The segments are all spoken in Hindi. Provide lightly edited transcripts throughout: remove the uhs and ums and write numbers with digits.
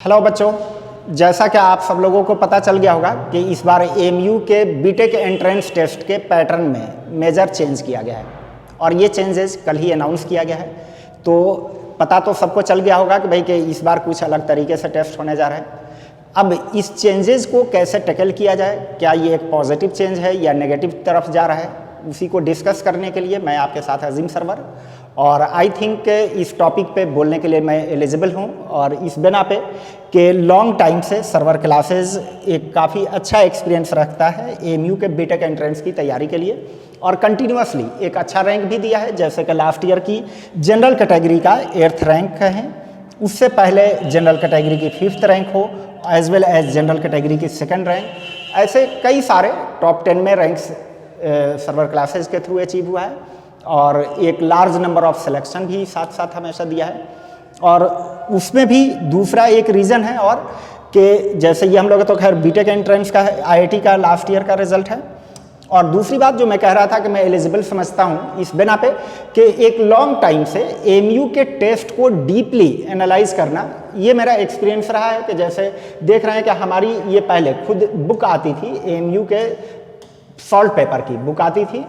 हेलो बच्चों, जैसा कि आप सब लोगों को पता चल गया होगा कि इस बार एएमयू के बीटेक एंट्रेंस टेस्ट के पैटर्न में मेजर चेंज किया गया है और ये चेंजेस कल ही अनाउंस किया गया है। तो पता तो सबको चल गया होगा कि भाई कि इस बार कुछ अलग तरीके से टेस्ट होने जा रहा है। अब इस चेंजेस को कैसे टैकल किया जाए, क्या ये एक पॉजिटिव चेंज है या नेगेटिव तरफ जा रहा है, उसी को डिस्कस करने के लिए मैं आपके साथ अजीम सरवर और आई थिंक इस टॉपिक पे बोलने के लिए मैं एलिजिबल हूँ। और इस बिना पे कि लॉन्ग टाइम से सर्वर क्लासेस एक काफ़ी अच्छा एक्सपीरियंस रखता है एएमयू के बीटेक एंट्रेंस की तैयारी के लिए और कंटिन्यूसली एक अच्छा रैंक भी दिया है। जैसे कि लास्ट ईयर की जनरल कैटेगरी का 8th रैंक है, उससे पहले जनरल कैटेगरी की 5th रैंक हो as well as general category की 2nd रैंक, ऐसे कई सारे टॉप 10 में रैंक्स सर्वर क्लासेस के थ्रू अचीव हुआ है और एक लार्ज नंबर ऑफ सिलेक्शन भी साथ साथ हमेशा दिया है। और उसमें भी दूसरा एक रीज़न है और कि जैसे ये हम लोग तो खैर बीटेक एंट्रेंस का है, आईआईटी का लास्ट ईयर का रिजल्ट है। और दूसरी बात जो मैं कह रहा था कि मैं एलिजिबल समझता हूँ इस बिना पे कि एक लॉन्ग टाइम से एएमयू के टेस्ट को डीपली एनालाइज करना, ये मेरा एक्सपीरियंस रहा है। कि जैसे देख रहे हैं कि हमारी ये पहले खुद बुक आती थी, एएमयू के सॉल्ट पेपर की बुक आती थी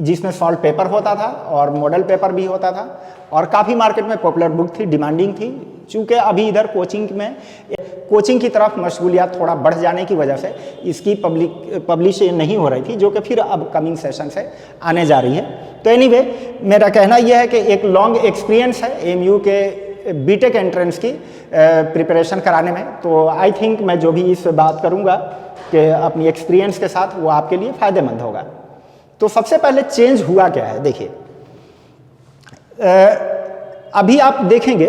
जिसमें सॉल्ट पेपर होता था और मॉडल पेपर भी होता था और काफ़ी मार्केट में पॉपुलर बुक थी, डिमांडिंग थी। चूँकि अभी इधर कोचिंग की तरफ मशगूलियत थोड़ा बढ़ जाने की वजह से इसकी पब्लिश नहीं हो रही थी, जो कि फिर अब कमिंग सेशन से आने जा रही है। तो एनीवे मेरा कहना यह है कि एक लॉन्ग एक्सपीरियंस है एएमयू के बीटेक एंट्रेंस की प्रिपरेशन कराने में। तो आई थिंक मैं जो भी इस बात करूँगा कि अपनी एक्सपीरियंस के साथ वो आपके लिए फ़ायदेमंद होगा। तो सबसे पहले चेंज हुआ क्या है, देखिए अभी आप देखेंगे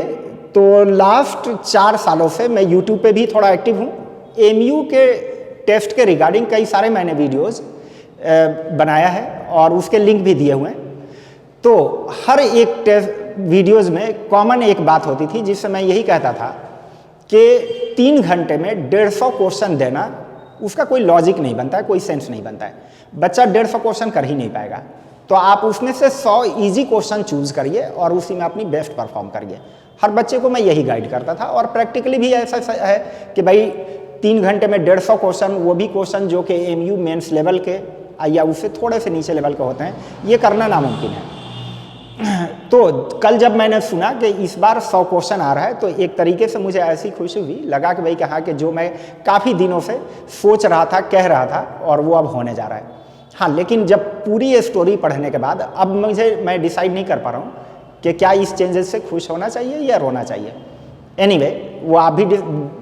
तो लास्ट 4 सालों से मैं यूट्यूब पे भी थोड़ा एक्टिव हूँ। एएमयू के टेस्ट के रिगार्डिंग कई सारे मैंने वीडियोस बनाया है और उसके लिंक भी दिए हुए हैं। तो हर एक टेस्ट वीडियोस में कॉमन एक बात होती थी जिससे मैं यही कहता था कि 3 घंटे में 150 क्वेश्चन देना, उसका कोई लॉजिक नहीं बनता है, कोई सेंस नहीं बनता है। बच्चा 150 क्वेश्चन कर ही नहीं पाएगा। तो आप उसमें से 100 इजी क्वेश्चन चूज करिए और उसी में अपनी बेस्ट परफॉर्म करिए। हर बच्चे को मैं यही गाइड करता था और प्रैक्टिकली भी ऐसा है कि भाई 3 घंटे में 150 क्वेश्चन, वो भी क्वेश्चन जो कि एएमयू मेंस लेवल के या उससे थोड़े से नीचे लेवल के होते हैं, ये करना नामुमकिन है। तो कल जब मैंने सुना कि इस बार 100 क्वेश्चन आ रहा है तो एक तरीके से मुझे ऐसी खुशी हुई, लगा कि भाई कहा कि जो मैं काफ़ी दिनों से सोच रहा था, कह रहा था और वो अब होने जा रहा है। हाँ, लेकिन जब पूरी स्टोरी पढ़ने के बाद अब मैं डिसाइड नहीं कर पा रहा हूँ कि क्या इस चेंजेस से खुश होना चाहिए या रोना चाहिए। एनीवे, वो आप भी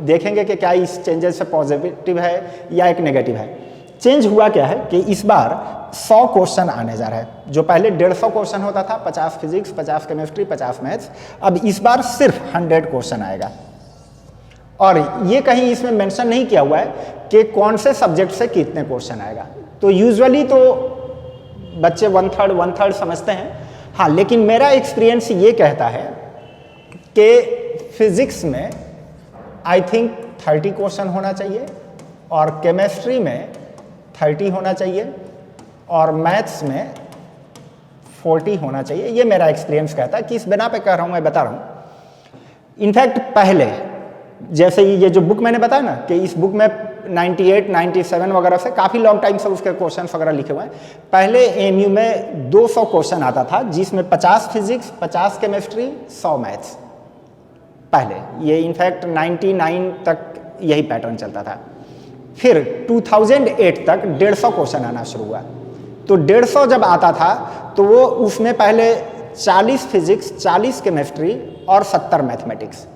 देखेंगे कि क्या इस चेंजेस से पॉजिटिव है या एक नेगेटिव है। चेंज हुआ क्या है कि इस बार 100 क्वेश्चन आने जा रहा है। जो पहले 150 क्वेश्चन होता था, 50 फिजिक्स, 50 केमिस्ट्री, 50 मैथ्स, अब इस बार सिर्फ 100 क्वेश्चन आएगा। और ये कहीं इसमें मेंशन नहीं किया हुआ है कि कौन से सब्जेक्ट से कितने क्वेश्चन आएगा। तो यूजुअली तो बच्चे 1/3 समझते हैं। हाँ, लेकिन मेरा एक्सपीरियंस ये कहता है कि फिजिक्स में आई थिंक 30 क्वेश्चन होना चाहिए और केमिस्ट्री में 30 होना चाहिए और मैथ्स में 40 होना चाहिए। ये मेरा एक्सपीरियंस कहता है। किस बिना पे कह रहा हूँ मैं बता रहा हूँ। इनफैक्ट पहले जैसे ये जो बुक मैंने बताया ना कि इस बुक में 98, 97 वगैरह से काफ़ी लॉन्ग टाइम से उसके क्वेश्चन वगैरह लिखे हुए हैं। पहले एएमयू में 200 क्वेश्चन आता था जिसमें 50 फिजिक्स, 50 केमिस्ट्री, 100 मैथ्स। पहले ये इनफैक्ट 99 तक यही पैटर्न चलता था। फिर 2008 तक 150 क्वेश्चन आना शुरू हुआ। तो 150 जब आता था तो वो उसमें पहले 40 फिजिक्स, 40 केमिस्ट्री और 70 मैथमेटिक्स।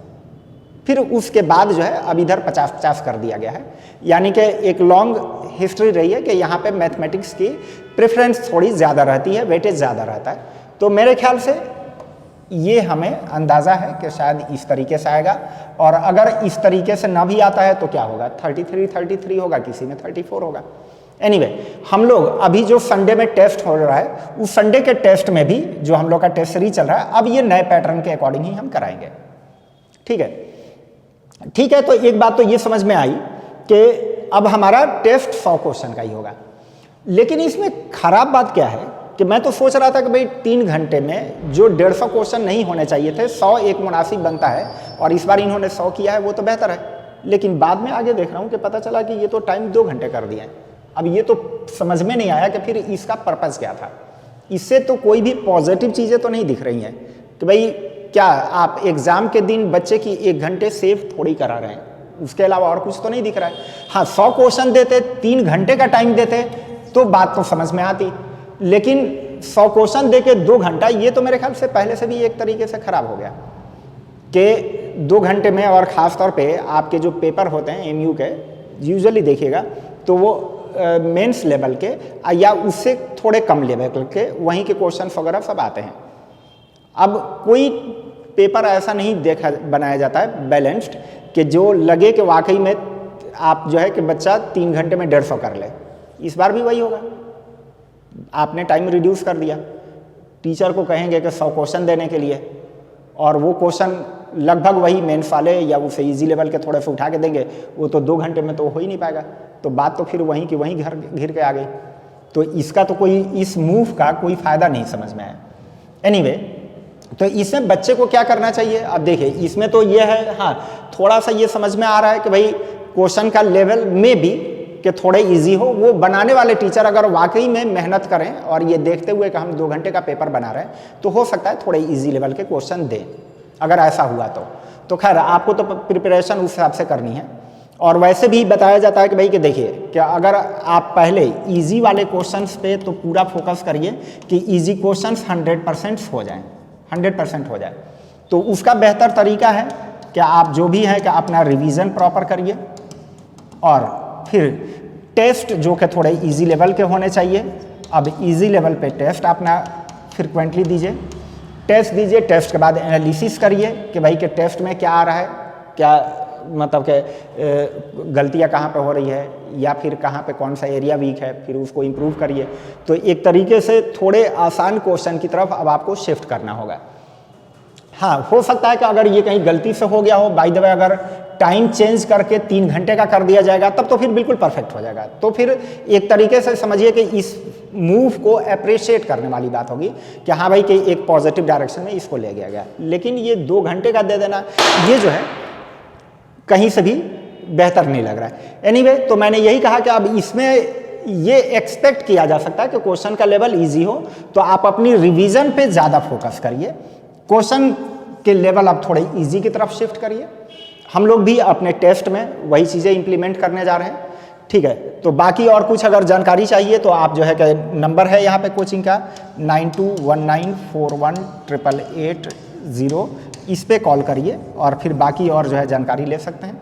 फिर उसके बाद जो है अब इधर 50-50 कर दिया गया है। यानी कि एक लॉन्ग हिस्ट्री रही है कि यहाँ पे मैथमेटिक्स की प्रेफरेंस थोड़ी ज़्यादा रहती है, वेटेज ज़्यादा रहता है। तो मेरे ख्याल से ये हमें अंदाज़ा है कि शायद इस तरीके से आएगा। और अगर इस तरीके से ना भी आता है तो क्या होगा, 33 होगा, किसी में 34 होगा। एनीवे, हम लोग अभी जो संडे में टेस्ट हो रहा है उस संडे के टेस्ट में भी जो हम लोग का टेस्ट सीरीज चल रहा है, अब ये नए पैटर्न के अकॉर्डिंग ही हम कराएंगे। ठीक है। तो एक बात तो ये समझ में आई कि अब हमारा टेस्ट 100 क्वेश्चन का ही होगा। लेकिन इसमें खराब बात क्या है कि मैं तो सोच रहा था कि भाई 3 घंटे में जो 150 क्वेश्चन नहीं होने चाहिए थे 100 एक मुनासिब बनता है, और इस बार इन्होंने 100 किया है, वो तो बेहतर है। लेकिन बाद में आगे देख रहा हूँ कि पता चला कि ये तो टाइम 2 घंटे कर दिया है। अब ये तो समझ में नहीं आया कि फिर इसका पर्पज़ क्या था। इससे तो कोई भी पॉजिटिव चीज़ें तो नहीं दिख रही हैं कि भाई क्या आप एग्ज़ाम के दिन बच्चे की 1 घंटे सेव थोड़ी करा रहे हैं, उसके अलावा और कुछ तो नहीं दिख रहा है। हाँ, 100 क्वेश्चन देते, 3 घंटे का टाइम देते तो बात तो समझ में आती, लेकिन 100 क्वेश्चन दे के 2 घंटा, ये तो मेरे ख्याल से पहले से भी एक तरीके से ख़राब हो गया कि 2 घंटे में, और ख़ास तौर पे आपके जो पेपर होते हैं एमयू के, यूजुअली देखिएगा तो वो मेंस लेवल के या उससे थोड़े कम लेवल के वहीं के क्वेश्चन वगैरह सब आते हैं। अब कोई पेपर ऐसा नहीं देखा बनाया जाता है बैलेंस्ड कि जो लगे कि वाकई में आप जो है कि बच्चा 3 घंटे में 150 कर ले। इस बार भी वही होगा, आपने टाइम रिड्यूस कर दिया, टीचर को कहेंगे कि 100 क्वेश्चन देने के लिए, और वो क्वेश्चन लगभग वही मेंस वाले या उसे इजी लेवल के थोड़े से उठा के देंगे, वो तो 2 घंटे में तो हो ही नहीं पाएगा। तो बात तो फिर वहीं की वहीं घिर के आ गई। तो इसका तो कोई, इस मूव का कोई फ़ायदा नहीं समझ में आया। एनीवे, तो इसमें बच्चे को क्या करना चाहिए? अब देखिए, इसमें तो ये है, हाँ थोड़ा सा ये समझ में आ रहा है कि भाई क्वेश्चन का लेवल में भी कि थोड़े इजी हो, वो बनाने वाले टीचर अगर वाकई में मेहनत करें और ये देखते हुए कि हम 2 घंटे का पेपर बना रहे हैं तो हो सकता है थोड़े इजी लेवल के क्वेश्चन दें। अगर ऐसा हुआ तो खैर आपको तो प्रिपरेशन उस हिसाब से करनी है। और वैसे भी बताया जाता है कि भाई कि देखिए कि अगर आप पहले इजी वाले क्वेश्चंस पे तो पूरा फोकस करिए कि इजी क्वेश्चंस 100% हो जाएं, 100% हो जाए, तो उसका बेहतर तरीका है कि आप जो भी है कि अपना रिवीजन प्रॉपर करिए, और फिर टेस्ट जो कि थोड़े इजी लेवल के होने चाहिए। अब इजी लेवल पे टेस्ट अपना फ्रिक्वेंटली दीजिए, टेस्ट दीजिए, टेस्ट के बाद एनालिसिस करिए कि भाई कि टेस्ट में क्या आ रहा है, क्या मतलब कि गलतियाँ कहाँ पे हो रही है, या फिर कहाँ पे कौन सा एरिया वीक है, फिर उसको इम्प्रूव करिए। तो एक तरीके से थोड़े आसान क्वेश्चन की तरफ अब आपको शिफ्ट करना होगा। हाँ, हो सकता है कि अगर ये कहीं गलती से हो गया हो, बाय द वे अगर टाइम चेंज करके 3 घंटे का कर दिया जाएगा तब तो फिर बिल्कुल परफेक्ट हो जाएगा। तो फिर एक तरीके से समझिए कि इस मूव को अप्रिशिएट करने वाली बात होगी कि हाँ भाई कि एक पॉजिटिव डायरेक्शन में इसको ले गया। लेकिन ये 2 घंटे का दे देना, ये जो है कहीं से भी बेहतर नहीं लग रहा है। एनीवे, तो मैंने यही कहा कि अब इसमें ये एक्सपेक्ट किया जा सकता है कि क्वेश्चन का लेवल इजी हो, तो आप अपनी रिवीजन पे ज़्यादा फोकस करिए, क्वेश्चन के लेवल आप थोड़े इजी की तरफ शिफ्ट करिए। हम लोग भी अपने टेस्ट में वही चीज़ें इंप्लीमेंट करने जा रहे हैं, ठीक है। तो बाकी और कुछ अगर जानकारी चाहिए तो आप जो है कि नंबर है यहाँ पे कोचिंग का 9219418880, इस पे कॉल करिए और फिर बाकी और जो है जानकारी ले सकते हैं।